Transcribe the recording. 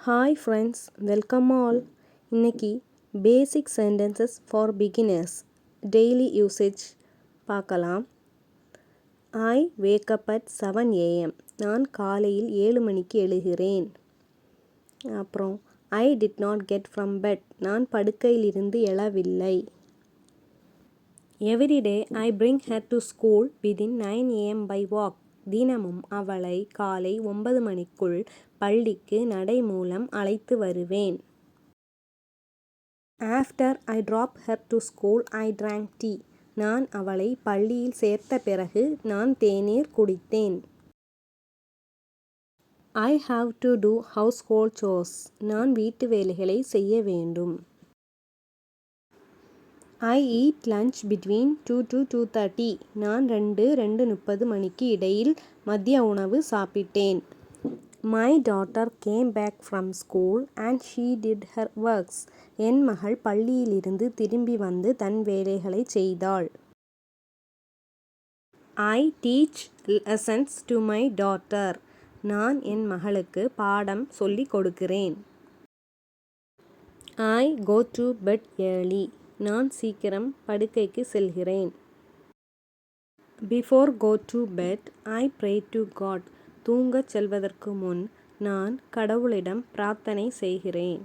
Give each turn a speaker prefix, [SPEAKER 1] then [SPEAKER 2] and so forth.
[SPEAKER 1] Hi friends, welcome all. இன்னைக்கு basic sentences for beginners daily usage பார்க்கலாம். I wake up at 7 AM. நான் காலையில் 7 மணிக்கு எழுகிறேன். அப்புறம் I did not get from bed. நான் படுக்கையிலிருந்து எழவில்லை. Everyday I bring her to school within 9 AM by walk. தினமும் அவளை காலை 9 மணிக்குள் பள்ளிக்கு நடை மூலம் அழைத்து வருவேன். After I drop her to school I drank tea. நான் அவளை பள்ளியில் சேர்த்த பிறகு நான் தேநீர் குடித்தேன். I have to do household chores. நான் வீட்டு வேலைகளை செய்ய வேண்டும். I eat lunch between 2 to 2:30. நான் 2:30 மணிக்கு இடையில் மதிய உணவு சாப்பிட்டேன். My daughter came back from school and she did her works. என் மகள் பள்ளியிலிருந்து திரும்பி வந்து தன் வேலைகளை செய்தாள். I teach lessons to my daughter. நான் என் மகளுக்கு பாடம் சொல்லிக் கொடுக்கிறேன். I go to bed early. நான் சீக்கிரம் படுக்கைக்கு செல்கிறேன். Before go to bed I pray to God. தூங்கச் செல்வதற்கு முன் நான் கடவுளிடம் பிரார்த்தனை செய்கிறேன்.